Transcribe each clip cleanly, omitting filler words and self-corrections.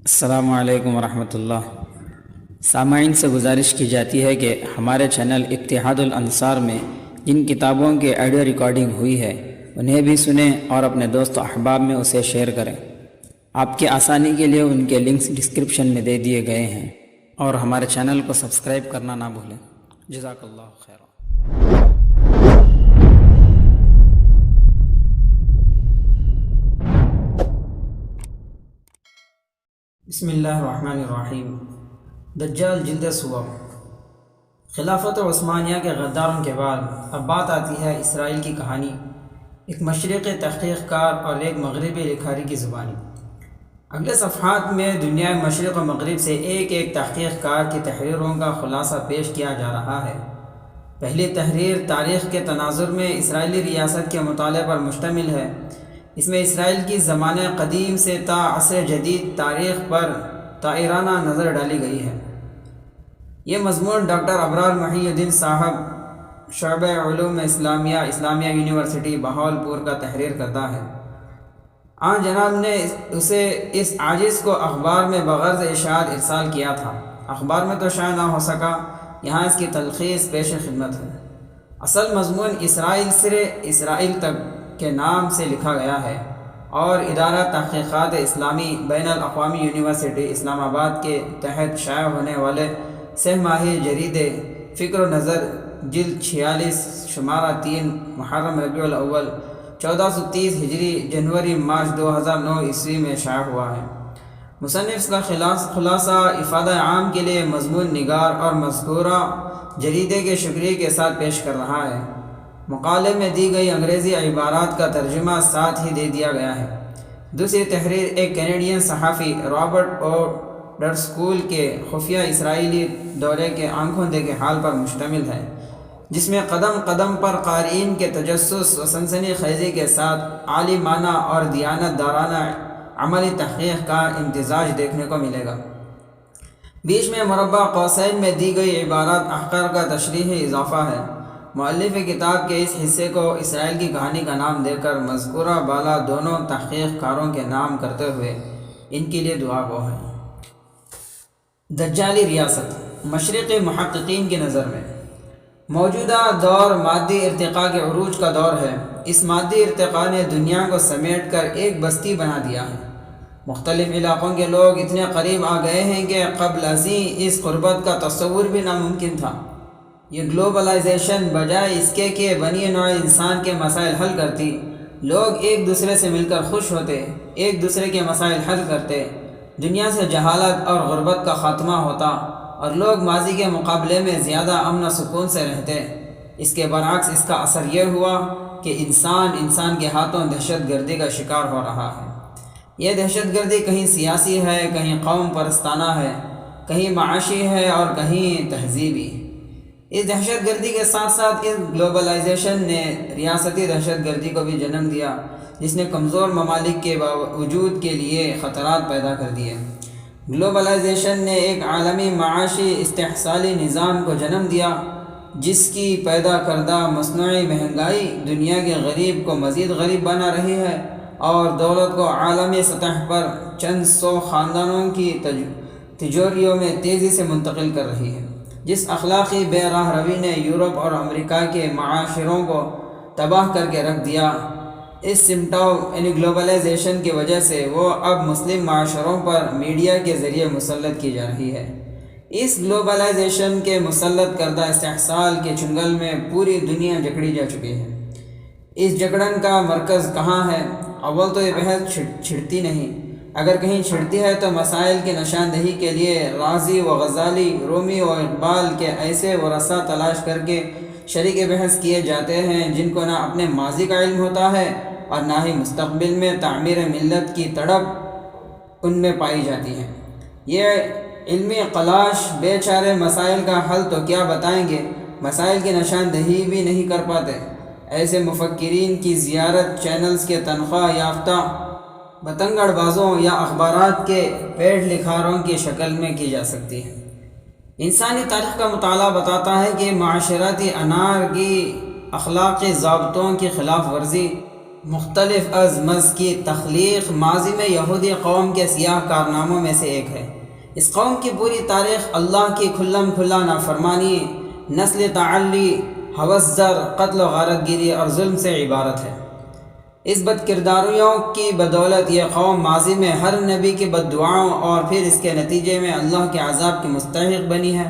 السلام علیکم ورحمۃ اللہ۔ سامعین سے گزارش کی جاتی ہے کہ ہمارے چینل اتحاد الانصار میں جن کتابوں کی آڈیو ریکارڈنگ ہوئی ہے انہیں بھی سنیں اور اپنے دوست و احباب میں اسے شیئر کریں۔ آپ کی آسانی کے لیے ان کے لنکس ڈسکرپشن میں دے دیے گئے ہیں، اور ہمارے چینل کو سبسکرائب کرنا نہ بھولیں۔ جزاک اللہ خیر۔ بسم اللہ الرحمن الرحیم۔ دجال جلد صور۔ خلافت عثمانیہ کے غداروں کے بعد اب بات آتی ہے اسرائیل کی کہانی، ایک مشرقی تحقیق کار اور ایک مغربی لکھاری کی زبانی۔ اگلے صفحات میں دنیا مشرق و مغرب سے ایک ایک تحقیق کار کی تحریروں کا خلاصہ پیش کیا جا رہا ہے۔ پہلی تحریر تاریخ کے تناظر میں اسرائیلی ریاست کے مطالعے پر مشتمل ہے۔ اس میں اسرائیل کی زمانہ قدیم سے تا عصر جدید تاریخ پر طائرانہ نظر ڈالی گئی ہے۔ یہ مضمون ڈاکٹر ابرار محی الدین صاحب، شعبہ علوم اسلامیہ، اسلامیہ یونیورسٹی بہاولپور کا تحریر کردہ ہے۔ آن جناب نے اسے اس عاجز کو اخبار میں بغرض اشاعت ارسال کیا تھا۔ اخبار میں تو شائع نہ ہو سکا، یہاں اس کی تلخیص پیش خدمت ہے۔ اصل مضمون اسرائیل سے اسرائیل تک کے نام سے لکھا گیا ہے، اور ادارہ تحقیقات اسلامی بین الاقوامی یونیورسٹی اسلام آباد کے تحت شائع ہونے والے سہ ماہی جریدے فکر و نظر جلد 46 شمارہ 3 محرم ربیع الاول 1430 ہجری جنوری مارچ 2009 عیسوی میں شائع ہوا ہے۔ مصنف کا خلاصہ افادہ عام کے لیے مضمون نگار اور مذکورہ جریدے کے شکریہ کے ساتھ پیش کر رہا ہے۔ مقالے میں دی گئی انگریزی عبارات کا ترجمہ ساتھ ہی دے دیا گیا ہے۔ دوسری تحریر ایک کینیڈین صحافی رابرٹ او ڈرسکول کے خفیہ اسرائیلی دورے کے آنکھوں دیکھے حال پر مشتمل ہے، جس میں قدم قدم پر قارئین کے تجسس و سنسنی خیزی کے ساتھ عالمانہ اور دیانت دارانہ عملی تحقیق کا امتزاج دیکھنے کو ملے گا۔ بیچ میں مربع قوسین میں دی گئی عبارات احقار کا تشریحی اضافہ ہے۔ مؤلف کتاب کے اس حصے کو اسرائیل کی کہانی کا نام دے کر مذکورہ بالا دونوں تحقیق کاروں کے نام کرتے ہوئے ان کے لیے دعا گو ہے۔ دجالی ریاست مشرقی محققین کی نظر میں موجودہ دور مادی ارتقاء کے عروج کا دور ہے۔ اس مادی ارتقاء نے دنیا کو سمیٹ کر ایک بستی بنا دیا ہے۔ مختلف علاقوں کے لوگ اتنے قریب آ گئے ہیں کہ قبل ازیں اس قربت کا تصور بھی ناممکن تھا۔ یہ گلوبلائزیشن بجائے اس کے کہ بنی نوع انسان کے مسائل حل کرتی، لوگ ایک دوسرے سے مل کر خوش ہوتے، ایک دوسرے کے مسائل حل کرتے، دنیا سے جہالت اور غربت کا خاتمہ ہوتا، اور لوگ ماضی کے مقابلے میں زیادہ امن و سکون سے رہتے۔ اس کے برعکس اس کا اثر یہ ہوا کہ انسان کے ہاتھوں دہشت گردی کا شکار ہو رہا ہے۔ یہ دہشت گردی کہیں سیاسی ہے، کہیں قوم پرستانہ ہے، کہیں معاشی ہے اور کہیں تہذیبی۔ اس دہشت گردی کے ساتھ ساتھ اس گلوبلائزیشن نے ریاستی دہشت گردی کو بھی جنم دیا، جس نے کمزور ممالک کے وجود کے لیے خطرات پیدا کر دیے۔ گلوبلائزیشن نے ایک عالمی معاشی استحصالی نظام کو جنم دیا، جس کی پیدا کردہ مصنوعی مہنگائی دنیا کے غریب کو مزید غریب بنا رہی ہے، اور دولت کو عالمی سطح پر چند سو خاندانوں کی تجوریوں میں تیزی سے منتقل کر رہی ہے۔ جس اخلاقی بے راہ روی نے یورپ اور امریکہ کے معاشروں کو تباہ کر کے رکھ دیا، اس سمٹاؤ یعنی گلوبلائزیشن کی وجہ سے وہ اب مسلم معاشروں پر میڈیا کے ذریعے مسلط کی جا رہی ہے۔ اس گلوبلائزیشن کے مسلط کردہ استحصال کے چنگل میں پوری دنیا جکڑی جا چکی ہے۔ اس جکڑن کا مرکز کہاں ہے؟ اول تو یہ بحث چھڑتی نہیں، اگر کہیں چھڑتی ہے تو مسائل کی نشاندہی کے لیے رازی و غزالی، رومی و اقبال کے ایسے ورثاء تلاش کر کے شریک بحث کیے جاتے ہیں جن کو نہ اپنے ماضی کا علم ہوتا ہے اور نہ ہی مستقبل میں تعمیر ملت کی تڑپ ان میں پائی جاتی ہے۔ یہ علمی قلاش بے چارے مسائل کا حل تو کیا بتائیں گے، مسائل کی نشاندہی بھی نہیں کر پاتے۔ ایسے مفکرین کی زیارت چینلز کے تنخواہ یافتہ بتنگڑ بازوں یا اخبارات کے پیڑ لکھاروں کی شکل میں کی جا سکتی ہے۔ انسانی تاریخ کا مطالعہ بتاتا ہے کہ معاشرتی انار کی اخلاقی ضابطوں کی خلاف ورزی مختلف ازمز کی تخلیق ماضی میں یہودی قوم کے سیاہ کارناموں میں سے ایک ہے۔ اس قوم کی پوری تاریخ اللہ کی کھلم کھلا نافرمانی، نسل تعلی، ہوس زر، قتل و غارت گیری اور ظلم سے عبارت ہے۔ اس بد کرداریوں کی بدولت یہ قوم ماضی میں ہر نبی کی بد دعاؤں اور پھر اس کے نتیجے میں اللہ کے عذاب کی مستحق بنی ہے۔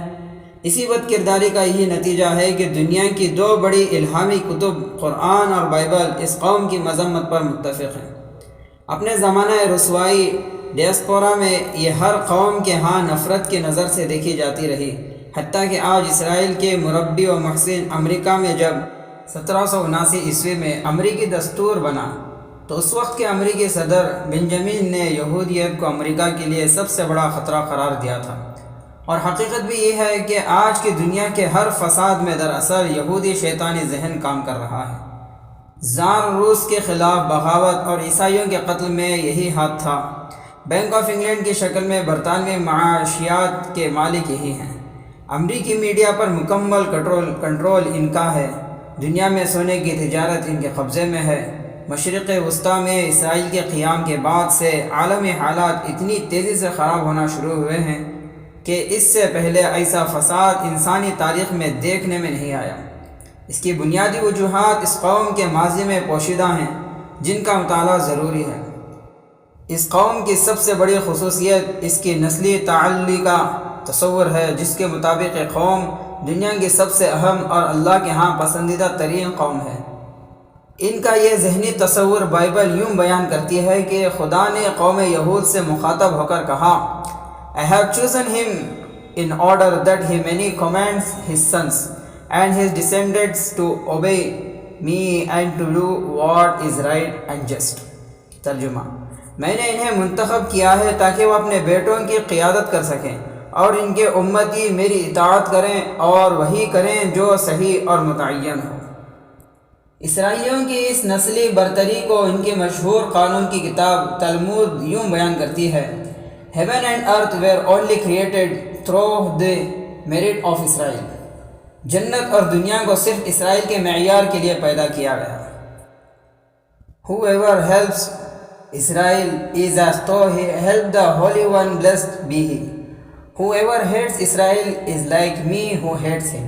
اسی بد کرداری کا یہی نتیجہ ہے کہ دنیا کی دو بڑی الہامی کتب قرآن اور بائبل اس قوم کی مذمت پر متفق ہیں۔ اپنے زمانہ رسوائی ڈیاسپورا میں یہ ہر قوم کے ہاں نفرت کی نظر سے دیکھی جاتی رہی، حتیٰ کہ آج اسرائیل کے مربی و محسن امریکہ میں جب 1779 میں امریکی دستور بنا تو اس وقت کے امریکی صدر بنجامین نے یہودیت کو امریکہ کے لیے سب سے بڑا خطرہ قرار دیا تھا۔ اور حقیقت بھی یہ ہے کہ آج کی دنیا کے ہر فساد میں دراصل یہودی شیطانی ذہن کام کر رہا ہے۔ زار روس کے خلاف بغاوت اور عیسائیوں کے قتل میں یہی ہاتھ تھا۔ بینک آف انگلینڈ کی شکل میں برطانوی معاشیات کے مالک یہی ہیں۔ امریکی میڈیا پر مکمل کنٹرول ان کا ہے۔ دنیا میں سونے کی تجارت ان کے قبضے میں ہے۔ مشرق وسطیٰ میں اسرائیل کے قیام کے بعد سے عالمی حالات اتنی تیزی سے خراب ہونا شروع ہوئے ہیں کہ اس سے پہلے ایسا فساد انسانی تاریخ میں دیکھنے میں نہیں آیا۔ اس کی بنیادی وجوہات اس قوم کے ماضی میں پوشیدہ ہیں، جن کا مطالعہ ضروری ہے۔ اس قوم کی سب سے بڑی خصوصیت اس کی نسلی تعلی کا تصور ہے، جس کے مطابق یہ قوم دنیا کی سب سے اہم اور اللہ کے ہاں پسندیدہ ترین قوم ہے۔ ان کا یہ ذہنی تصور بائبل یوں بیان کرتی ہے کہ خدا نے قوم یہود سے مخاطب ہو کر کہا، I have chosen him in order that he may command his sons and his descendants to obey me and to do what is right and just۔ ترجمہ: میں نے انہیں منتخب کیا ہے تاکہ وہ اپنے بیٹوں کی قیادت کر سکیں اور ان کے امتی میری اطاعت کریں اور وہی کریں جو صحیح اور متعین ہو۔ اسرائیلیوں کی اس نسلی برتری کو ان کی مشہور قانون کی کتاب تلمود یوں بیان کرتی ہے، Heaven and earth were only created through the merit of Israel۔ جنت اور دنیا کو صرف اسرائیل کے معیار کے لیے پیدا کیا گیا۔ Whoever helps Israel is as though he helped the Holy One, blessed be he۔ Whoever hates Israel is like me who hates him۔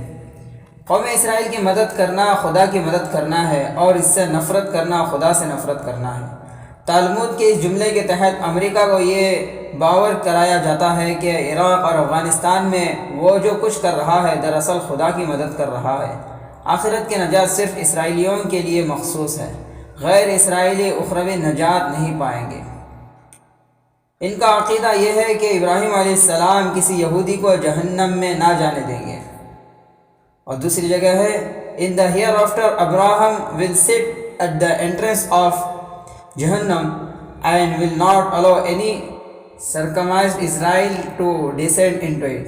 قوم اسرائیل کی مدد کرنا خدا کی مدد کرنا ہے اور اس سے نفرت کرنا خدا سے نفرت کرنا ہے۔ تالمود کے اس جملے کے تحت امریکہ کو یہ باور کرایا جاتا ہے کہ عراق اور افغانستان میں وہ جو کچھ کر رہا ہے دراصل خدا کی مدد کر رہا ہے۔ آخرت کی نجات صرف اسرائیلیوں کے لیے مخصوص ہے، غیر اسرائیلی اخروی نجات نہیں پائیں گے۔ ان کا عقیدہ یہ ہے کہ ابراہیم علیہ السلام کسی یہودی کو جہنم میں نہ جانے دیں گے۔ اور دوسری جگہ ہے In the hereafter Abraham will sit at the entrance of Jahannam and will not allow any circumcised Israel to descend into it۔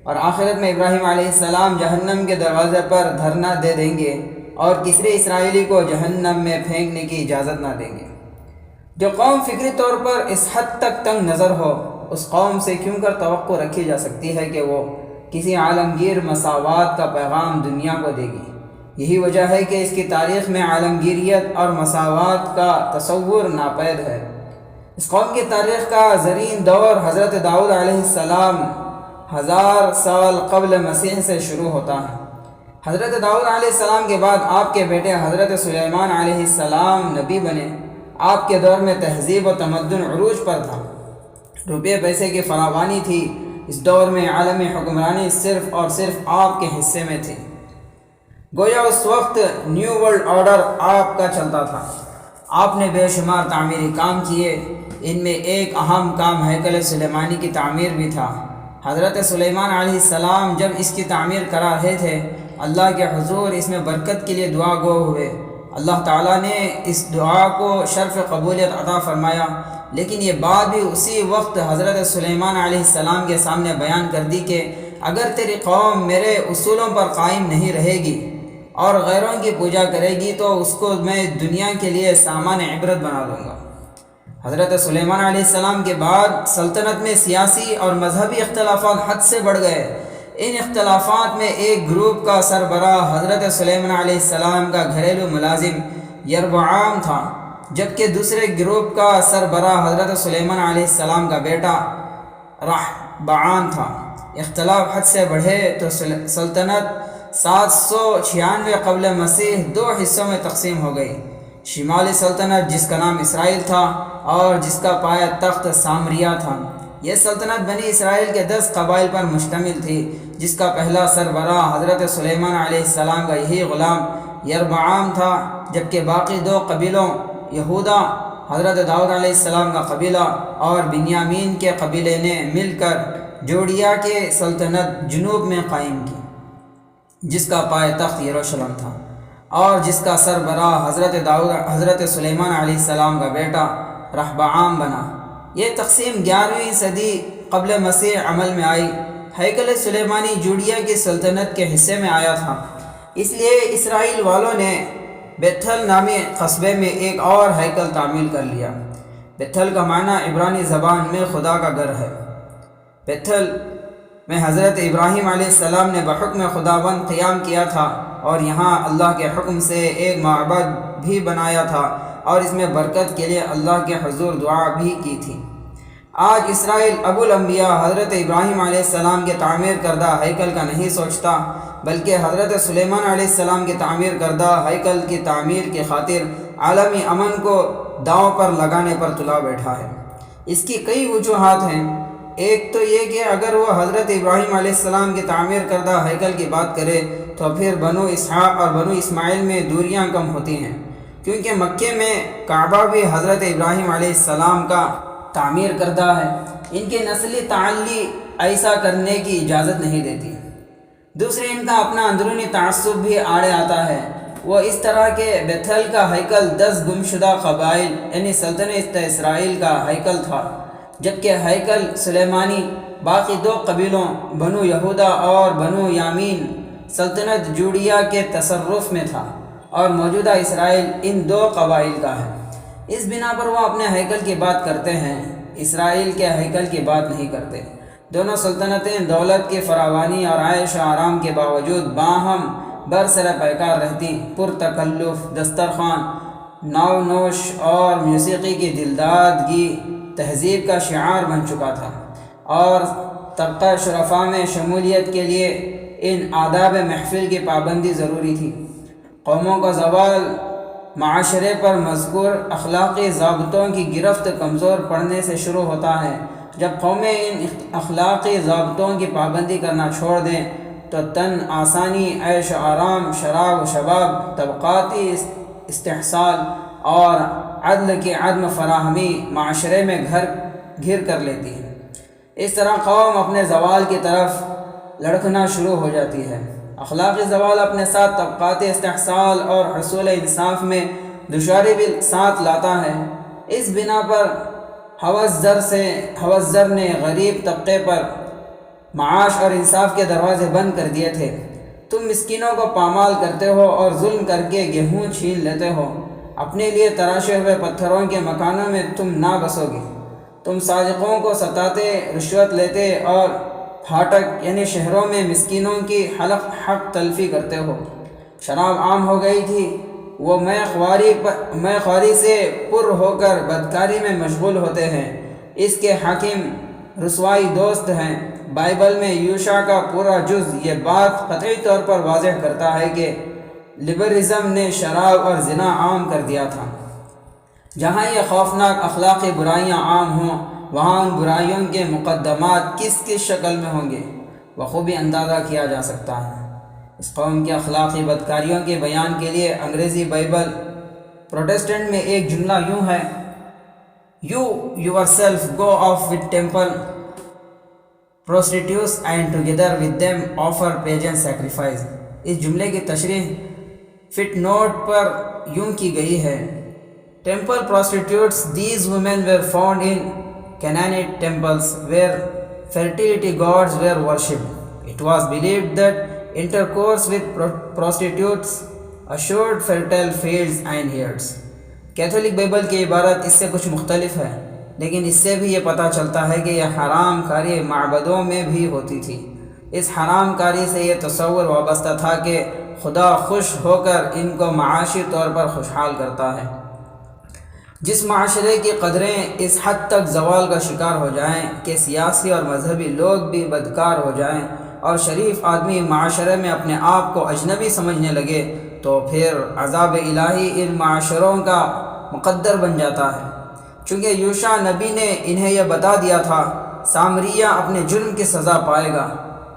اور آخرت میں ابراہیم علیہ السلام جہنم کے دروازے پر دھرنا دے دیں گے اور کسی اسرائیلی کو جہنم میں پھینکنے کی اجازت نہ دیں گے۔ جو قوم فکری طور پر اس حد تک تنگ نظر ہو، اس قوم سے کیوں کر توقع رکھی جا سکتی ہے کہ وہ کسی عالمگیر مساوات کا پیغام دنیا کو دے گی؟ یہی وجہ ہے کہ اس کی تاریخ میں عالمگیریت اور مساوات کا تصور ناپید ہے۔ اس قوم کی تاریخ کا زرین دور حضرت داؤد علیہ السلام 1000 سال قبل مسیح سے شروع ہوتا ہے۔ حضرت داؤد علیہ السلام کے بعد آپ کے بیٹے حضرت سلیمان علیہ السلام نبی بنے۔ آپ کے دور میں تہذیب و تمدن عروج پر تھا، روپے پیسے کی فراوانی تھی۔ اس دور میں عالمی حکمرانی صرف اور صرف آپ کے حصے میں تھی۔ گویا اس وقت نیو ورلڈ آرڈر آپ کا چلتا تھا۔ آپ نے بے شمار تعمیری کام کیے، ان میں ایک اہم کام ہیکل سلیمانی کی تعمیر بھی تھا۔ حضرت سلیمان علیہ السلام جب اس کی تعمیر کرا رہے تھے، اللہ کے حضور اس میں برکت کے لیے دعا گو ہوئے۔ اللہ تعالیٰ نے اس دعا کو شرف قبولیت عطا فرمایا، لیکن یہ بات بھی اسی وقت حضرت سلیمان علیہ السلام کے سامنے بیان کر دی کہ اگر تیری قوم میرے اصولوں پر قائم نہیں رہے گی اور غیروں کی پوجا کرے گی تو اس کو میں دنیا کے لیے سامان عبرت بنا دوں گا۔ حضرت سلیمان علیہ السلام کے بعد سلطنت میں سیاسی اور مذہبی اختلافات حد سے بڑھ گئے۔ ان اختلافات میں ایک گروپ کا سربراہ حضرت سلیمان علیہ السلام کا گھریلو ملازم یربعام تھا، جبکہ دوسرے گروپ کا سربراہ حضرت سلیمان علیہ السلام کا بیٹا رحبعام تھا۔ اختلاف حد سے بڑھے تو سلطنت 796 قبل مسیح دو حصوں میں تقسیم ہو گئی۔ شمالی سلطنت جس کا نام اسرائیل تھا اور جس کا پایہ تخت سامریہ تھا، یہ سلطنت بنی اسرائیل کے 10 قبائل پر مشتمل تھی، جس کا پہلا سربراہ حضرت سلیمان علیہ السلام کا یہی غلام یربعام تھا، جبکہ باقی 2 قبیلوں یہودا حضرت داؤد علیہ السلام کا قبیلہ اور بنیامین کے قبیلے نے مل کر جوڑیا کے سلطنت جنوب میں قائم کی، جس کا پایہ تخت یروشلم تھا اور جس کا سربراہ حضرت سلیمان علیہ السلام کا بیٹا رحبعام بنا۔ یہ تقسیم 11ویں صدی قبل مسیح عمل میں آئی۔ ہیکل سلیمانی جوڑیا کی سلطنت کے حصے میں آیا تھا، اس لیے اسرائیل والوں نے بیتھل نامی قصبے میں ایک اور ہیکل تعمیر کر لیا۔ بیتھل کا معنی عبرانی زبان میں خدا کا گھر ہے۔ بیتھل میں حضرت ابراہیم علیہ السلام نے بحکم خداوند قیام کیا تھا اور یہاں اللہ کے حکم سے ایک معبد بھی بنایا تھا اور اس میں برکت کے لیے اللہ کے حضور دعا بھی کی تھی۔ آج اسرائیل ابو الانبیاء حضرت ابراہیم علیہ السلام کے تعمیر کردہ ہیکل کا نہیں سوچتا، بلکہ حضرت سلیمان علیہ السلام کے تعمیر کردہ ہیکل کی تعمیر کی خاطر عالمی امن کو داؤں پر لگانے پر تلا بیٹھا ہے۔ اس کی کئی وجوہات ہیں۔ ایک تو یہ کہ اگر وہ حضرت ابراہیم علیہ السلام کے تعمیر کردہ ہیکل کی بات کرے تو پھر بنو اسحاق اور بنو اسماعیل میں دوریاں کم ہوتی ہیں، کیونکہ مکے میں کعبہ بھی حضرت ابراہیم علیہ السلام کا تعمیر کردہ ہے، ان کی نسلی تعلی ایسا کرنے کی اجازت نہیں دیتی۔ دوسرے، ان کا اپنا اندرونی تعصب بھی آڑے آتا ہے۔ وہ اس طرح کہ بیتھل کا ہیکل 10 گمشدہ قبائل یعنی سلطنت اسرائیل کا ہیکل تھا، جبکہ ہیکل سلیمانی باقی 2 قبیلوں بنو یہودا اور بنو یامین سلطنت جوڑیا کے تصرف میں تھا اور موجودہ اسرائیل ان 2 قبائل کا ہے۔ اس بنا پر وہ اپنے ہیکل کی بات کرتے ہیں، اسرائیل کے ہیکل کی بات نہیں کرتے۔ دونوں سلطنتیں دولت کی فراوانی اور عیش و آرام کے باوجود باہم برسر پیکار رہتی، پرتکلف دسترخوان، ناو نوش اور موسیقی کی دلدادگی تہذیب کا شعار بن چکا تھا، اور طبقہ شرفاء میں شمولیت کے لیے ان آداب محفل کی پابندی ضروری تھی۔ قوموں کا زوال معاشرے پر مذکور اخلاقی ضابطوں کی گرفت کمزور پڑنے سے شروع ہوتا ہے۔ جب قومیں ان اخلاقی ضابطوں کی پابندی کرنا چھوڑ دیں تو تن آسانی، عیش و آرام، شراب و شباب، طبقاتی استحصال اور عدل کی عدم فراہمی معاشرے میں گھر کر لیتی ہے۔ اس طرح قوم اپنے زوال کی طرف لڑکنا شروع ہو جاتی ہے۔ اخلاقی زوال اپنے ساتھ طبقاتی استحصال اور حصول انصاف میں دشواری بھی ساتھ لاتا ہے۔ اس بنا پر ہوس زر نے غریب طبقے پر معاش اور انصاف کے دروازے بند کر دیے تھے۔ تم مسکینوں کو پامال کرتے ہو اور ظلم کر کے گیہوں چھین لیتے ہو، اپنے لیے تراشے ہوئے پتھروں کے مکانوں میں تم نہ بسو گے۔ تم صادقوں کو ستاتے، رشوت لیتے اور پھاٹک یعنی شہروں میں مسکینوں کی حق تلفی کرتے ہو۔ شراب عام ہو گئی تھی، وہ میں خواری سے پر ہو کر بدکاری میں مشغول ہوتے ہیں۔ اس کے حاکم رسوائی دوست ہیں۔ بائبل میں یوشع کا پورا جز یہ بات قطعی طور پر واضح کرتا ہے کہ لبرلزم نے شراب اور زنا عام کر دیا تھا۔ جہاں یہ خوفناک اخلاقی برائیاں عام ہوں، وہاں ان برائیوں کے مقدمات کس کس شکل میں ہوں گے بخوبی اندازہ کیا جا سکتا ہے۔ اس قوم کی اخلاقی بدکاریوں کے بیان کے لیے انگریزی بائبل پروٹسٹنٹ میں ایک جملہ یوں ہے: "You yourself go off with temple prostitutes and together with them offer pagan sacrifice." اس جملے کی تشریح فٹ نوٹ پر یوں کی گئی ہے: Temple prostitutes, these women were found in Canaanite temples where fertility gods were worshipped. It was believed that intercourse with prostitutes assured fertile fields and herds. Catholic Bible کی عبارت اس سے کچھ مختلف ہے، لیکن اس سے بھی یہ پتہ چلتا ہے کہ یہ حرام کاری معبدوں میں بھی ہوتی تھی۔ اس حرام کاری سے یہ تصور وابستہ تھا کہ خدا خوش ہو کر ان کو معاشی طور پر خوشحال کرتا ہے۔ جس معاشرے کی قدریں اس حد تک زوال کا شکار ہو جائیں کہ سیاسی اور مذہبی لوگ بھی بدکار ہو جائیں اور شریف آدمی معاشرے میں اپنے آپ کو اجنبی سمجھنے لگے، تو پھر عذاب الہی ان معاشروں کا مقدر بن جاتا ہے۔ چونکہ یوشع نبی نے انہیں یہ بتا دیا تھا، سامریہ اپنے جرم کی سزا پائے گا،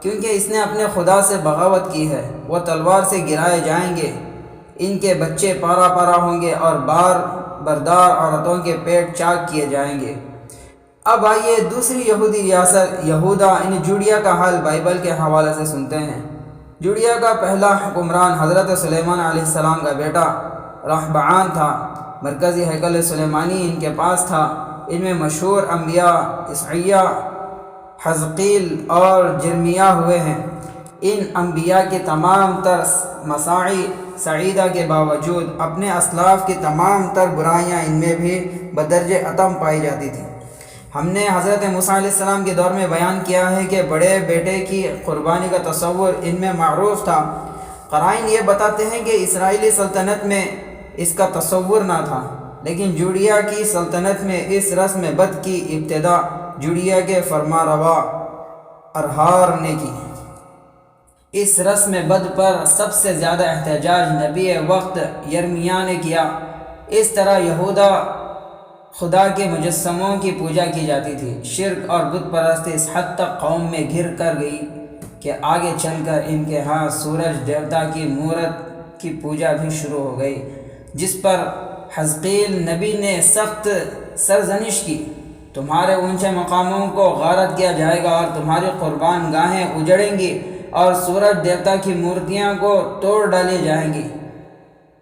کیونکہ اس نے اپنے خدا سے بغاوت کی ہے۔ وہ تلوار سے گرائے جائیں گے، ان کے بچے پارا پارا ہوں گے اور بردار عورتوں کے پیٹ چاک کیے جائیں گے۔ اب آئیے دوسری یہودی ریاست یہودا یعنی جوڈیا کا حال بائبل کے حوالے سے سنتے ہیں۔ جوڈیا کا پہلا حکمران حضرت سلیمان علیہ السلام کا بیٹا رہبعام تھا۔ مرکزی ہیکل سلیمانی ان کے پاس تھا۔ ان میں مشہور انبیاء عیسیٰ، حزقیل اور جرمیہ ہوئے ہیں۔ ان انبیاء کے تمام تر مساعی سعیدہ کے باوجود اپنے اسلاف کی تمام تر برائیاں ان میں بھی بدرجہ اتم پائی جاتی تھیں۔ ہم نے حضرت موسیٰ علیہ السلام کے دور میں بیان کیا ہے کہ بڑے بیٹے کی قربانی کا تصور ان میں معروف تھا۔ قرائن یہ بتاتے ہیں کہ اسرائیلی سلطنت میں اس کا تصور نہ تھا، لیکن جوڈیا کی سلطنت میں اس رسم بد کی ابتدا جوڈیا کے فرمانروا ارہار نے کی۔ اس رسم بد پر سب سے زیادہ احتجاج نبی وقت یرمیاہ نے کیا۔ اس طرح یہودا خدا کے مجسموں کی پوجا کی جاتی تھی۔ شرک اور بت پرستی اس حد تک قوم میں گر کر گئی کہ آگے چل کر ان کے ہاں سورج دیوتا کی مورت کی پوجا بھی شروع ہو گئی، جس پر حزقیل نبی نے سخت سرزنش کی۔ تمہارے اونچے مقاموں کو غارت کیا جائے گا اور تمہاری قربان گاہیں اجڑیں گی اور سورج دیوتا کی مورتیاں کو توڑ ڈالی جائیں گی۔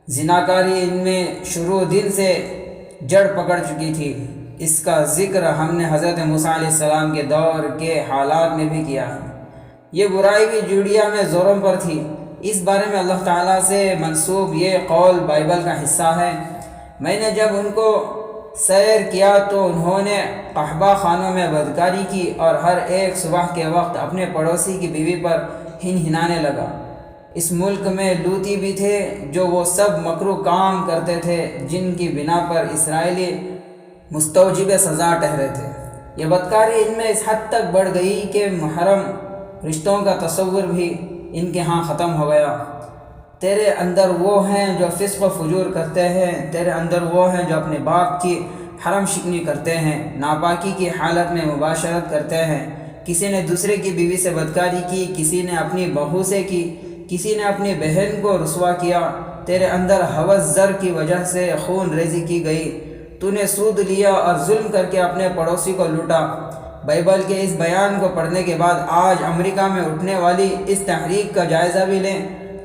زناکاری ان میں شروع دن سے جڑ پکڑ چکی تھی۔ اس کا ذکر ہم نے حضرت موسیٰ علیہ السلام کے دور کے حالات میں بھی کیا ہے۔ یہ برائی بھی جوڈیا میں زوروں پر تھی۔ اس بارے میں اللہ تعالیٰ سے منسوب یہ قول بائبل کا حصہ ہے، میں نے جب ان کو سیر کیا تو انہوں نے قحبہ خانوں میں بدکاری کی اور ہر ایک صبح کے وقت اپنے پڑوسی کی بیوی پر ہنہنانے لگا۔ اس ملک میں لوطی بھی تھے جو وہ سب مکروہ کام کرتے تھے جن کی بنا پر اسرائیلی مستوجب سزا ٹھہرے تھے۔ یہ بدکاری ان میں اس حد تک بڑھ گئی کہ محرم رشتوں کا تصور بھی ان کے ہاں ختم ہو گیا۔ تیرے اندر وہ ہیں جو فسق و فجور کرتے ہیں، تیرے اندر وہ ہیں جو اپنے باپ کی حرم شکنی کرتے ہیں، ناپاکی کی حالت میں مباشرت کرتے ہیں۔ کسی نے دوسرے کی بیوی سے بدکاری کی، کسی نے اپنی بہو سے کی، کسی نے اپنی بہن کو رسوا کیا۔ تیرے اندر ہوس زر کی وجہ سے خون ریزی کی گئی، تو نے سود لیا اور ظلم کر کے اپنے پڑوسی کو لوٹا۔ بائبل کے اس بیان کو پڑھنے کے بعد آج امریکہ میں اٹھنے والی اس تحریک کا جائزہ بھی لیں،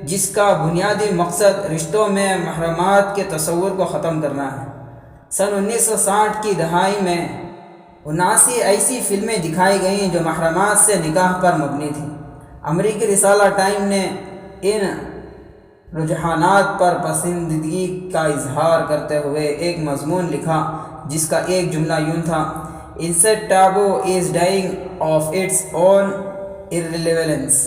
جس کا بنیادی مقصد رشتوں میں محرمات کے تصور کو ختم کرنا ہے۔ سن 1960 کی دہائی میں 79 ایسی فلمیں دکھائی گئیں جو محرمات سے نکاح پر مبنی تھیں۔ امریکی رسالہ ٹائم نے ان رجحانات پر پسندیدگی کا اظہار کرتے ہوئے ایک مضمون لکھا جس کا ایک جملہ یوں تھا: "Incest taboo is dying of its own irrelevance."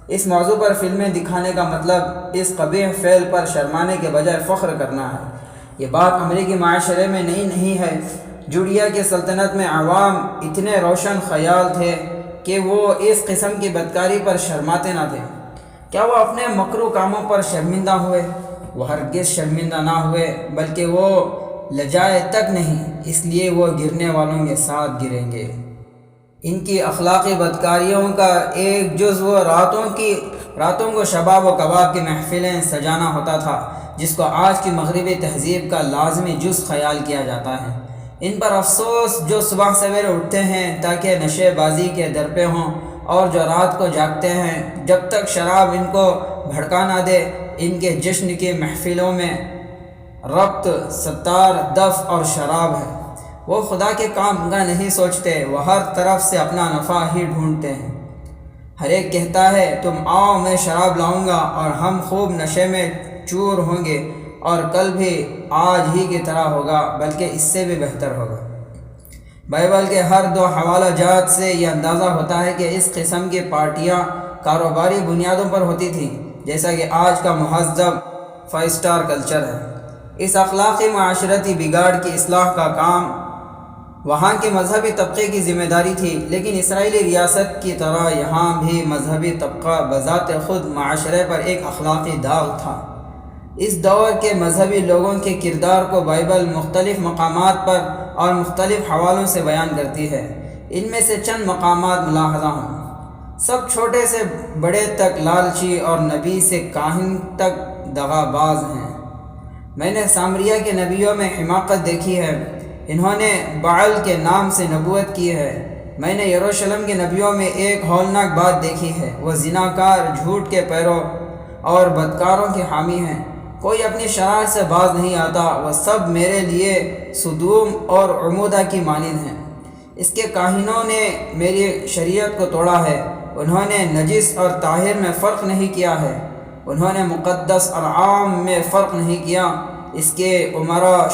اس موضوع پر فلمیں دکھانے کا مطلب اس قبیح فعل پر شرمانے کے بجائے فخر کرنا ہے۔ یہ بات امریکی معاشرے میں نئی نہیں ہے۔ جوڈیا کی سلطنت میں عوام اتنے روشن خیال تھے کہ وہ اس قسم کی بدکاری پر شرماتے نہ تھے۔ کیا وہ اپنے مکروہ کاموں پر شرمندہ ہوئے؟ وہ ہرگز شرمندہ نہ ہوئے، بلکہ وہ لجائے تک نہیں، اس لیے وہ گرنے والوں کے ساتھ گریں گے۔ ان کی اخلاقی بدکاریوں کا ایک جزو راتوں کو شباب و کباب کی محفلیں سجانا ہوتا تھا، جس کو آج کی مغربی تہذیب کا لازمی جز خیال کیا جاتا ہے۔ ان پر افسوس جو صبح سویرے اٹھتے ہیں تاکہ نشے بازی کے درپے ہوں، اور جو رات کو جاگتے ہیں جب تک شراب ان کو بھڑکا نہ دے۔ ان کے جشن کی محفلوں میں ربط، ستار، دف اور شراب ہے۔ وہ خدا کے کام کا نہیں سوچتے، وہ ہر طرف سے اپنا نفع ہی ڈھونڈتے ہیں۔ ہر ایک کہتا ہے تم آؤ میں شراب لاؤں گا اور ہم خوب نشے میں چور ہوں گے، اور کل بھی آج ہی کی طرح ہوگا بلکہ اس سے بھی بہتر ہوگا۔ بائبل کے ہر دو حوالہ جات سے یہ اندازہ ہوتا ہے کہ اس قسم کی پارٹیاں کاروباری بنیادوں پر ہوتی تھیں۔ جیسا کہ آج کا مہذب 5 اسٹار کلچر ہے۔ اس اخلاقی معاشرتی بگاڑ کی اصلاح کا کام وہاں کے مذہبی طبقے کی ذمہ داری تھی، لیکن اسرائیلی ریاست کی طرح یہاں بھی مذہبی طبقہ بذات خود معاشرے پر ایک اخلاقی داغ تھا۔ اس دور کے مذہبی لوگوں کے کردار کو بائبل مختلف مقامات پر اور مختلف حوالوں سے بیان کرتی ہے۔ ان میں سے چند مقامات ملاحظہ ہوں۔ سب چھوٹے سے بڑے تک لالچی اور نبی سے کاہن تک دغا باز ہیں۔ میں نے سامریہ کے نبیوں میں حماقت دیکھی ہے، انہوں نے بعل کے نام سے نبوت کی ہے۔ میں نے یروشلم کے نبیوں میں ایک ہولناک بات دیکھی ہے، وہ زناکار، جھوٹ کے پیرو اور بدکاروں کے حامی ہیں۔ کوئی اپنی شرارت سے باز نہیں آتا، وہ سب میرے لیے صدوم اور عمودہ کی مانند ہیں۔ اس کے کاہنوں نے میری شریعت کو توڑا ہے، انہوں نے نجس اور طاہر میں فرق نہیں کیا ہے، انہوں نے مقدس اور عام میں فرق نہیں کیا۔ اس کے عمراء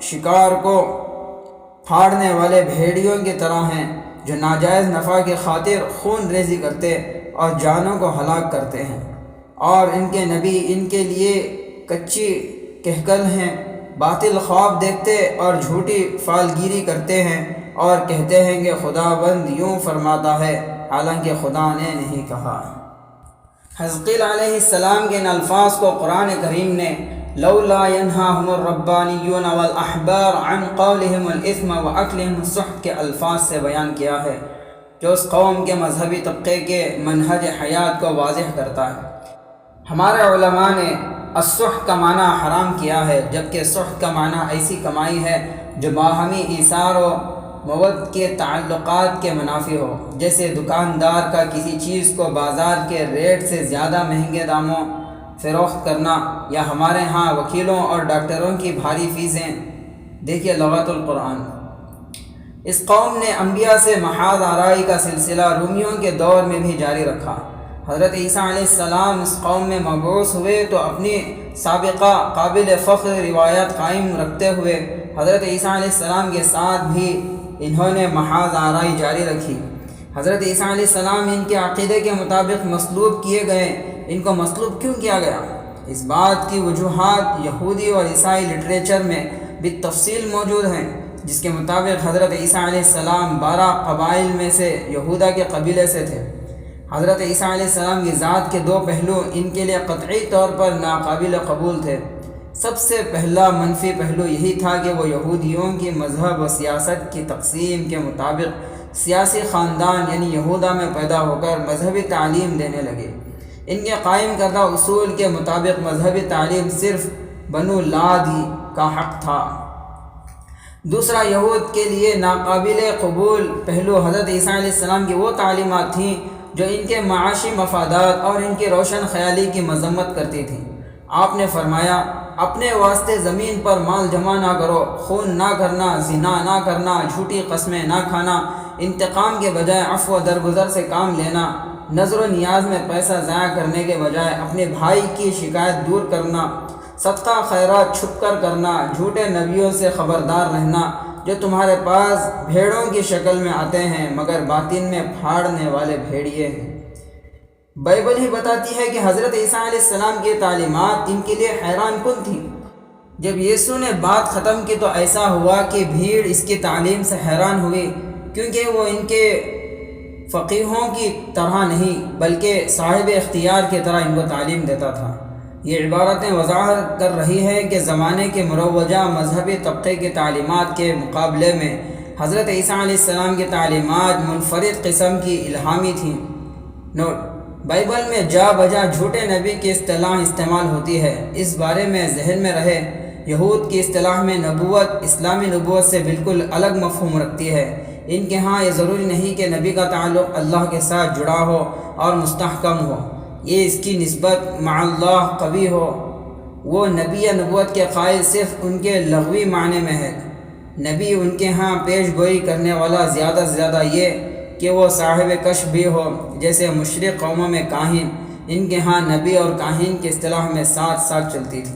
شکار کو پھاڑنے والے بھیڑیوں کی طرح ہیں، جو ناجائز نفع کی خاطر خون ریزی کرتے اور جانوں کو ہلاک کرتے ہیں، اور ان کے نبی ان کے لیے کچی کہکل ہیں، باطل خواب دیکھتے اور جھوٹی فالگیری کرتے ہیں اور کہتے ہیں کہ خداوند یوں فرماتا ہے، حالانکہ خدا نے نہیں کہا۔ حزقیل علیہ السلام کے ان الفاظ کو قرآن کریم نے لولا ينهاهم الربانیون والاحبار عن قولهم الاثم واکلهم السحت کے الفاظ سے بیان کیا ہے، جو اس قوم کے مذہبی طبقے کے منہج حیات کو واضح کرتا ہے۔ ہمارے علماء نے السحت کا معنی حرام کیا ہے، جبکہ سحت کا معنی ایسی کمائی ہے جو باہمی ایثار و مود کے تعلقات کے منافی ہو، جیسے دکاندار کا کسی چیز کو بازار کے ریٹ سے زیادہ مہنگے داموں فروخت کرنا، یا ہمارے ہاں وکیلوں اور ڈاکٹروں کی بھاری فیسیں۔ دیکھیے لغت القرآن۔ اس قوم نے انبیاء سے محاذ آرائی کا سلسلہ رومیوں کے دور میں بھی جاری رکھا۔ حضرت عیسیٰ علیہ السلام اس قوم میں مبعوث ہوئے تو اپنی سابقہ قابل فخر روایت قائم رکھتے ہوئے حضرت عیسیٰ علیہ السلام کے ساتھ بھی انہوں نے محاذ آرائی جاری رکھی۔ حضرت عیسیٰ علیہ السلام ان کے عقیدے کے مطابق مصلوب کیے گئے۔ ان کو مصلوب کیوں کیا گیا؟ اس بات کی وجوہات یہودی اور عیسائی لٹریچر میں بالتفصیل موجود ہیں، جس کے مطابق حضرت عیسیٰ علیہ السلام 12 قبائل میں سے یہودا کے قبیلے سے تھے۔ حضرت عیسیٰ علیہ السلام کی ذات کے 2 پہلو ان کے لیے قطعی طور پر ناقابل قبول تھے۔ سب سے پہلا منفی پہلو یہی تھا کہ وہ یہودیوں کی مذہب و سیاست کی تقسیم کے مطابق سیاسی خاندان یعنی یہودا میں پیدا ہو کر مذہبی تعلیم دینے لگے۔ ان کے قائم کردہ اصول کے مطابق مذہبی تعلیم صرف بنو لاد ہی کا حق تھا۔ دوسرا یہود کے لیے ناقابل قبول پہلو حضرت عیسیٰ علیہ السلام کی وہ تعلیمات تھیں جو ان کے معاشی مفادات اور ان کی روشن خیالی کی مذمت کرتی تھیں۔ آپ نے فرمایا، اپنے واسطے زمین پر مال جمع نہ کرو، خون نہ کرنا، زنا نہ کرنا، جھوٹی قسمیں نہ کھانا، انتقام کے بجائے عفو و درگزر سے کام لینا، نظر و نیاز میں پیسہ ضائع کرنے کے بجائے اپنے بھائی کی شکایت دور کرنا، صدقہ خیرات چھپ کر کرنا، جھوٹے نبیوں سے خبردار رہنا جو تمہارے پاس بھیڑوں کی شکل میں آتے ہیں مگر باطن میں پھاڑنے والے بھیڑیے ہیں۔ بائبل ہی بتاتی ہے کہ حضرت عیسیٰ علیہ السلام کی تعلیمات ان کے لیے حیران کن تھیں۔ جب یسوع نے بات ختم کی تو ایسا ہوا کہ بھیڑ اس کی تعلیم سے حیران ہوئی، کیونکہ وہ ان کے فقیہوں کی طرح نہیں بلکہ صاحب اختیار کی طرح ان کو تعلیم دیتا تھا۔ یہ عبارتیں وضاحت کر رہی ہیں کہ زمانے کے مروجہ مذہبی طبقے کی تعلیمات کے مقابلے میں حضرت عیسیٰ علیہ السلام کی تعلیمات منفرد قسم کی الہامی تھیں۔ نوٹ: بائبل میں جا بجا جھوٹے نبی کی اصطلاح استعمال ہوتی ہے، اس بارے میں ذہن میں رہے۔ یہود کی اصطلاح میں نبوت اسلامی نبوت سے بالکل الگ مفہوم رکھتی ہے۔ ان کے ہاں یہ ضروری نہیں کہ نبی کا تعلق اللہ کے ساتھ جڑا ہو اور مستحکم ہو، یہ اس کی نسبت مع اللہ قوی ہو۔ وہ نبی یا نبوت کے قائل صرف ان کے لغوی معنی میں ہے۔ نبی ان کے ہاں پیش گوئی کرنے والا زیادہ سے زیادہ یہ کہ وہ صاحب کشف بھی ہو، جیسے مشرق قوموں میں کاہن، ان کے ہاں نبی اور کاہن کی اصطلاح میں ساتھ ساتھ چلتی تھی۔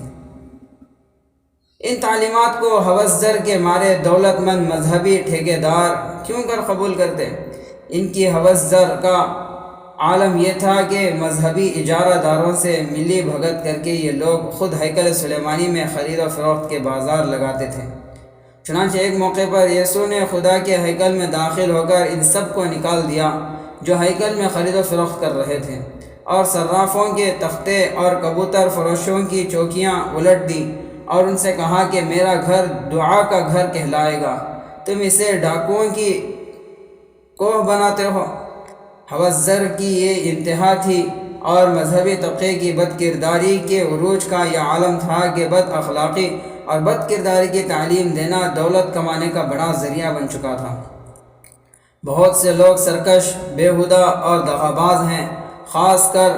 ان تعلیمات کو ہوس زر کے مارے دولت مند مذہبی ٹھیکیدار کیوں کر قبول کرتے؟ ان کی ہوس زر کا عالم یہ تھا کہ مذہبی اجارہ داروں سے ملی بھگت کر کے یہ لوگ خود ہیکل سلیمانی میں خرید و فروخت کے بازار لگاتے تھے۔ چنانچہ ایک موقع پر یسوع نے خدا کے ہیکل میں داخل ہو کر ان سب کو نکال دیا جو ہیکل میں خرید و فروخت کر رہے تھے، اور صرافوں کے تختے اور کبوتر فروشوں کی چوکیاں الٹ دی، اور ان سے کہا کہ میرا گھر دعا کا گھر کہلائے گا، تم اسے ڈاکوؤں کی کوہ بناتے ہو۔ ہوس زر کی یہ انتہا تھی، اور مذہبی طبقے کی بد کرداری کے عروج کا یہ عالم تھا کہ بد اخلاقی اور بد کرداری کی تعلیم دینا دولت کمانے کا بڑا ذریعہ بن چکا تھا۔ بہت سے لوگ سرکش، بیہودہ اور دغاباز ہیں، خاص کر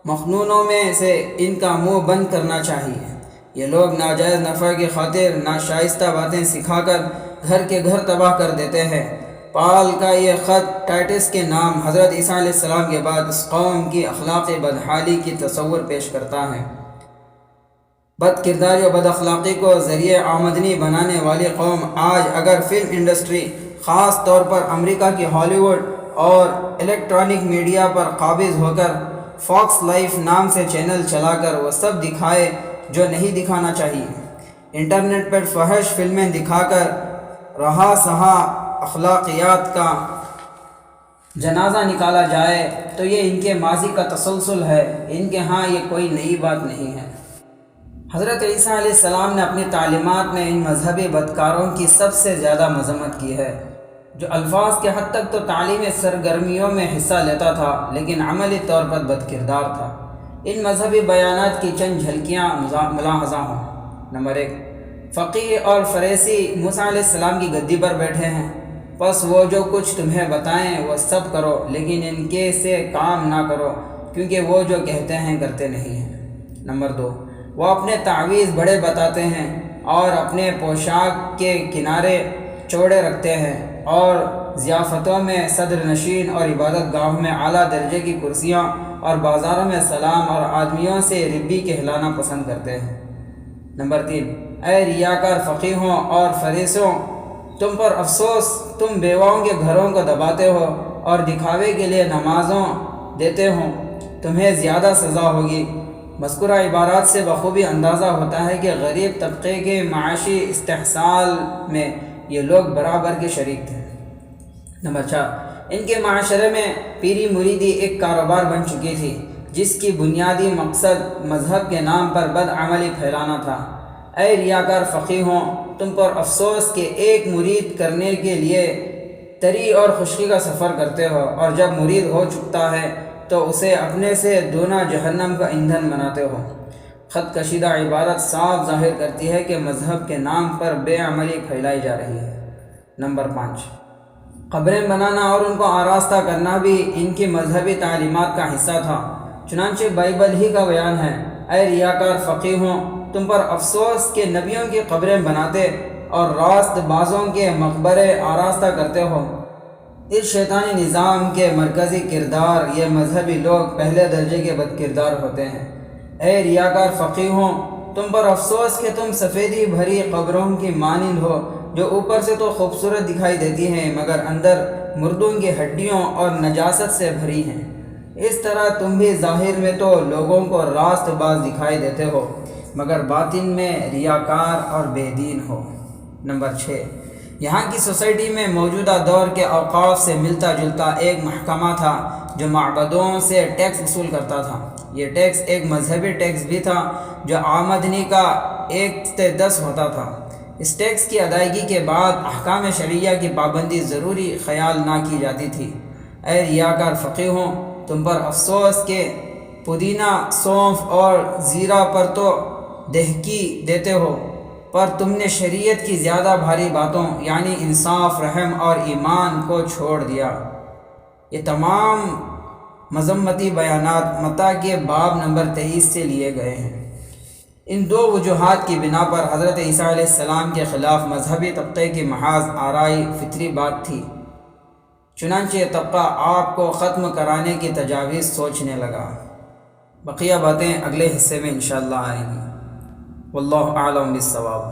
مخنونوں میں سے ان کا منہ بند کرنا چاہیے۔ یہ لوگ ناجائز نفع کی خاطر ناشائستہ باتیں سکھا کر گھر کے گھر تباہ کر دیتے ہیں۔ پال کا یہ خط ٹائٹس کے نام حضرت عیسیٰ علیہ السلام کے بعد اس قوم کی اخلاقی بدحالی کی تصور پیش کرتا ہے۔ بد کرداری اور بد اخلاقی کو ذریعہ آمدنی بنانے والی قوم آج اگر فلم انڈسٹری، خاص طور پر امریکہ کی ہالی ووڈ اور الیکٹرانک میڈیا پر قابض ہو کر فاکس لائف نام سے چینل چلا کر وہ سب دکھائے جو نہیں دکھانا چاہیے، انٹرنیٹ پر فحش فلمیں دکھا کر رہا سہا اخلاقیات کا جنازہ نکالا جائے تو یہ ان کے ماضی کا تسلسل ہے، ان کے ہاں یہ کوئی نئی بات نہیں ہے۔ حضرت عیسیٰ علیہ السلام نے اپنی تعلیمات میں ان مذہبی بدکاروں کی سب سے زیادہ مذمت کی ہے، جو الفاظ کے حد تک تو تعلیمی سرگرمیوں میں حصہ لیتا تھا لیکن عملی طور پر بد کردار تھا۔ ان مذہبی بیانات کی چند جھلکیاں ملاحظہ ہوں۔ نمبر 1، فقیہ اور فریسی موسیٰ علیہ السلام کی گدی پر بیٹھے ہیں، پس وہ جو کچھ تمہیں بتائیں وہ سب کرو، لیکن ان کے سے کام نہ کرو، کیونکہ وہ جو کہتے ہیں کرتے نہیں ہیں۔ نمبر 2، وہ اپنے تعویذ بڑے بتاتے ہیں اور اپنے پوشاک کے کنارے چوڑے رکھتے ہیں، اور ضیافتوں میں صدر نشین اور عبادت گاہوں میں اعلیٰ درجے کی کرسیاں اور بازاروں میں سلام اور آدمیوں سے ربی کہلانا پسند کرتے ہیں۔ نمبر 3، اے ریاکار فقیہوں اور فریسیوں، تم پر افسوس، تم بیواؤں کے گھروں کو دباتے ہو اور دکھاوے کے لیے نمازوں دیتے ہو، تمہیں زیادہ سزا ہوگی۔ مذکورہ عبارات سے بخوبی اندازہ ہوتا ہے کہ غریب طبقے کے معاشی استحصال میں یہ لوگ برابر کے شریک تھے۔ نمبر 4، ان کے معاشرے میں پیری مریدی ایک کاروبار بن چکی تھی، جس کی بنیادی مقصد مذہب کے نام پر بدعملی پھیلانا تھا۔ اے ریاکار فقیہوں، تم پر افسوس کہ ایک مرید کرنے کے لیے تری اور خشکی کا سفر کرتے ہو، اور جب مرید ہو چکتا ہے تو اسے اپنے سے دونا جہنم کا ایندھن بناتے ہو۔ خط کشیدہ عبارت صاف ظاہر کرتی ہے کہ مذہب کے نام پر بے عملی پھیلائی جا رہی ہے۔ نمبر 5، قبریں بنانا اور ان کو آراستہ کرنا بھی ان کی مذہبی تعلیمات کا حصہ تھا۔ چنانچہ بائبل ہی کا بیان ہے، اے ریاکار فقیہوں، تم پر افسوس کہ نبیوں کی قبریں بناتے اور راست بازوں کے مقبرے آراستہ کرتے ہو۔ اس شیطانی نظام کے مرکزی کردار یہ مذہبی لوگ پہلے درجے کے بد کردار ہوتے ہیں۔ اے ریاکار فقیہوں، تم پر افسوس کہ تم سفیدی بھری قبروں کی مانند ہو، جو اوپر سے تو خوبصورت دکھائی دیتی ہیں مگر اندر مردوں کی ہڈیوں اور نجاست سے بھری ہیں۔ اس طرح تم بھی ظاہر میں تو لوگوں کو راست باز دکھائی دیتے ہو مگر باطن میں ریاکار اور بے دین ہو۔ نمبر 6، یہاں کی سوسائٹی میں موجودہ دور کے اوقاف سے ملتا جلتا ایک محکمہ تھا جو معبدوں سے ٹیکس وصول کرتا تھا۔ یہ ٹیکس ایک مذہبی ٹیکس بھی تھا جو آمدنی کا 1/10 ہوتا تھا۔ اس ٹیکس کی ادائیگی کے بعد احکام شرعیہ کی پابندی ضروری خیال نہ کی جاتی تھی۔ اے ریاکار فقیہوں، تم پر افسوس کہ پودینہ، سونف اور زیرہ پر تو دہکی دیتے ہو، پر تم نے شریعت کی زیادہ بھاری باتوں یعنی انصاف، رحم اور ایمان کو چھوڑ دیا۔ یہ تمام مذمتی بیانات متی کے باب نمبر 23 سے لیے گئے ہیں۔ ان 2 وجوہات کی بنا پر حضرت عیسیٰ علیہ السلام کے خلاف مذہبی طبقے کی محض آرائی فطری بات تھی، چنانچہ یہ طبقہ آپ کو ختم کرانے کی تجاویز سوچنے لگا۔ بقیہ باتیں اگلے حصے میں انشاءاللہ آئیں گی۔ واللہ اعلم بالصواب۔